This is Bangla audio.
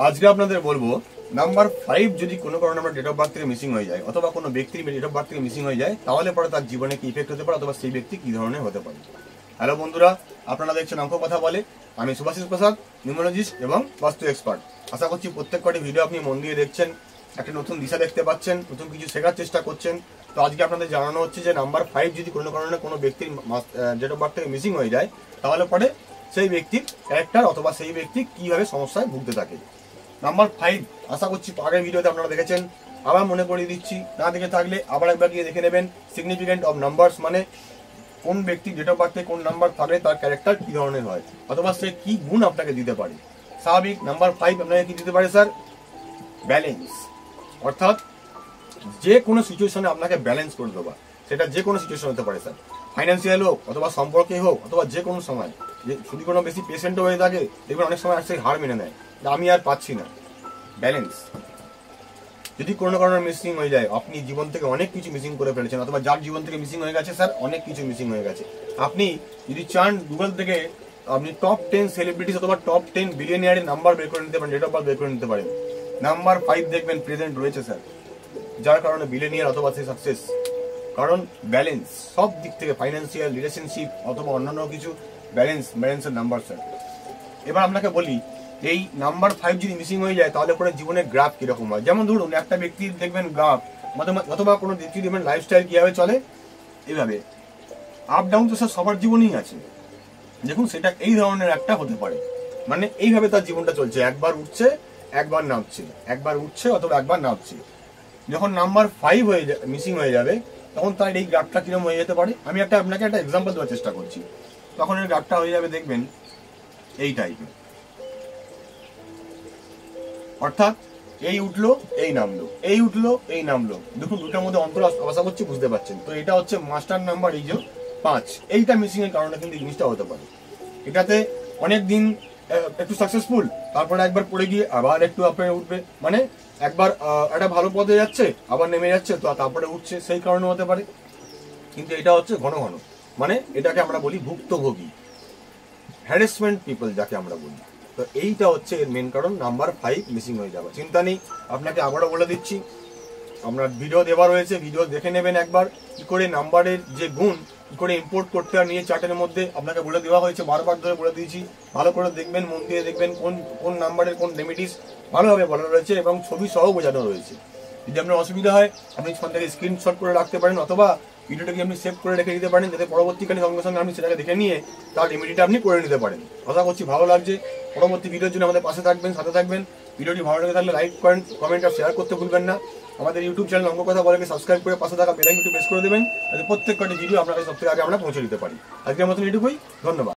আজকে আপনাদের বলবো নাম্বার 5 যদি কোনো কারণে আমরা ডেট অফ বার্থ থেকে মিসিং হয়ে যায় অথবা কোনো ব্যক্তির ডেট অফ বার্থ থেকে মিসিং হয়ে যায় তাহলে পরে তার জীবনে কি ইফেক্ট হতে পারে অথবা সেই ব্যক্তি কি ধরনের হতে পারে। হ্যালো বন্ধুরা, আপনারা দেখছেন অঙ্ক কথা বলে। আমি সুভাষিস প্রসাদ, নিউমোলজিস্ট এবং বাস্তু এক্সপার্ট। আশা করছি প্রত্যেক কটি ভিডিও আপনি মন দিয়ে দেখছেন, একটা নতুন দিশা দেখতে পাচ্ছেন, নতুন কিছু শেখার চেষ্টা করছেন। তো আজকে আপনাদের জানানো হচ্ছে যে নাম্বার 5 যদি কোনো কারণে কোনো ব্যক্তির ডেট অফ বার্থ থেকে মিসিং হয়ে যায় তাহলে পরে সেই ব্যক্তির ক্যারেক্টার অথবা সেই ব্যক্তি কিভাবে সমস্যায় ভুগতে থাকে। নাম্বার 5 আশা করছি আগের ভিডিওতে আপনারা দেখেছেন, আবার মনে করিয়ে দিচ্ছি, না দেখে থাকলে আবার একবার গিয়ে দেখে নেবেন। সিগনিফিকেন্ট অফ নাম্বারস মানে কোন ব্যক্তি ডেট অফ বার্থে কোন নাম্বার থাকলে তার ক্যারেক্টার কি ধরনের হয় অথবা সে কি গুণ আপনাকে দিতে পারে। স্বাভাবিক নাম্বার 5 আপনাকে কি দিতে পারে স্যার? ব্যালেন্স, অর্থাৎ যে কোনো সিচুয়েশনে আপনাকে ব্যালেন্স করে দেওয়া। সেটা যে কোনো সিচুয়েশন হতে পারে স্যার, ফাইন্যান্সিয়াল হোক অথবা সম্পর্কে হোক অথবা যে কোনো সময়। যদি কোনো বেশি পেশেন্টও হয়ে থাকে দেখবেন অনেক সময় সেই হার মেনে নেয়, আমি আর পাচ্ছি না। ব্যালেন্স যদি কোনো কারণে মিসিং হয়ে যায়, আপনি জীবন থেকে অনেক কিছু মিসিং করে ফেলেছেন অথবা যার জীবন থেকে মিসিং হয়ে গেছে স্যার অনেক কিছু মিসিং হয়ে গেছে। আপনি যদি চান গুগল থেকে আপনি টপ 10 সেলিব্রিটিস অথবা টপ 10 বিলিয়নিয়ারের নাম্বার বের করে নিতে পারেন, ডেট অফ বার্থ বের করে নিতে পারেন। নাম্বার 5 দেখবেন প্রেজেন্ট রয়েছে স্যার, যার কারণে বিলিয়নিয়ার অথবা সে সাকসেস। কারণ ব্যালেন্স সব দিক থেকে, ফাইন্যান্সিয়াল, রিলেশনশিপ অথবা অন্যান্য কিছু ব্যালেন্সের নাম্বার স্যার। এবার আপনাকে বলি, এই নাম্বার 5 যদি মিসিং হয়ে যায় তাহলে পরে জীবনের গ্রাফ কিরকম হয়। যেমন ধরুন একটা ব্যক্তির দেখবেন গ্রাফ অথবা কোনো ব্যক্তি দেখবেন লাইফস্টাইল কিভাবে চলে, এইভাবে আপ ডাউন তো স্যার সবার জীবনেই আছে। দেখুন সেটা এই ধরনের একটা হতে পারে, মানে এইভাবে তার জীবনটা চলছে, একবার উঠছে একবার নামছে, একবার উঠছে অথবা একবার নামছে। যখন নাম্বার 5 হয়ে মিসিং হয়ে যাবে তখন তার এই গ্রাফটা কিরকম হয়ে যেতে পারে, আমি আপনাকে একটা এক্সাম্পল দেওয়ার চেষ্টা করছি। তখন এই গ্রাফটা হয়ে যাবে দেখবেন এই টাইপের, অর্থাৎ এই উঠলো এই নামলো, এই উঠলো এই নামলো। দেখুন দুটোর মধ্যে অন্তর আশা করছি বুঝতে পারছেন। তো এটা হচ্ছে মাস্টার নাম্বার, এই যে 5, এইটা মিসিং এর কারণে কিন্তু জিনিসটা হতে পারে। এটাতে অনেক দিন একটু সাকসেসফুল, তারপরে একবার পড়ে গিয়ে আবার একটু আপে উঠবে, মানে একবার একটা ভালো পদে যাচ্ছে আবার নেমে যাচ্ছে, তো তারপরে উঠছে, সেই কারণে হতে পারে। কিন্তু এটা হচ্ছে ঘন ঘন, মানে এটাকে আমরা বলি ভুক্তভোগী, হ্যারাসমেন্ট পিপল যাকে আমরা বলি। তো এইটা হচ্ছে এর মেন কারণ, নাম্বার 5 মিসিং হয়ে যাবে। চিন্তা নেই, আপনাকে আবারও বলে দিচ্ছি, আপনার ভিডিও দেওয়া রয়েছে, ভিডিও দেখে নেবেন একবার। কি করে নাম্বারের যে গুণ কি করে ইম্পোর্ট করতে হয় নিয়ে চার্টের মধ্যে আপনাকে বলে দেওয়া হয়েছে, বারবার ধরে বলে দিয়েছি। ভালো করে দেখবেন, মন দিয়ে দেখবেন কোন কোন নাম্বারের কোন রেমিডিস ভালোভাবে বলা রয়েছে এবং ছবি সহ বোঝানো রয়েছে। যদি আপনার অসুবিধা হয় আপনি ফোন থেকে স্ক্রিনশট করে রাখতে পারেন অথবা ভিডিওটাকে আপনি সেভ করে রেখে দিতে পারেন, যাতে পরবর্তীকালে সঙ্গে সঙ্গে আপনি সেটাকে দেখে নিয়ে তার রেমিডিটা আপনি করে নিতে পারেন। আশা করছি ভালো লাগছে। পরবর্তী ভিডিওর জন্য আমাদের পাশে থাকবেন, সাথে থাকবেন। ভিডিওটি ভালো লেগে থাকলে লাইক করেন, কমেন্ট আর শেয়ার করতে ভুলবেন না। আমাদের ইউটিউব চ্যানেল অঙ্ক কথা বলে সাবস্ক্রাইব করে পাশে থাকা বেল আইকনটি প্রেস করে দেবেন, যাতে প্রত্যেক কটি ভিডিও আপনাকে সবথেকে আগে আমরা পৌঁছে দিতে পারি। আজকের মতন এটুকুই, ধন্যবাদ।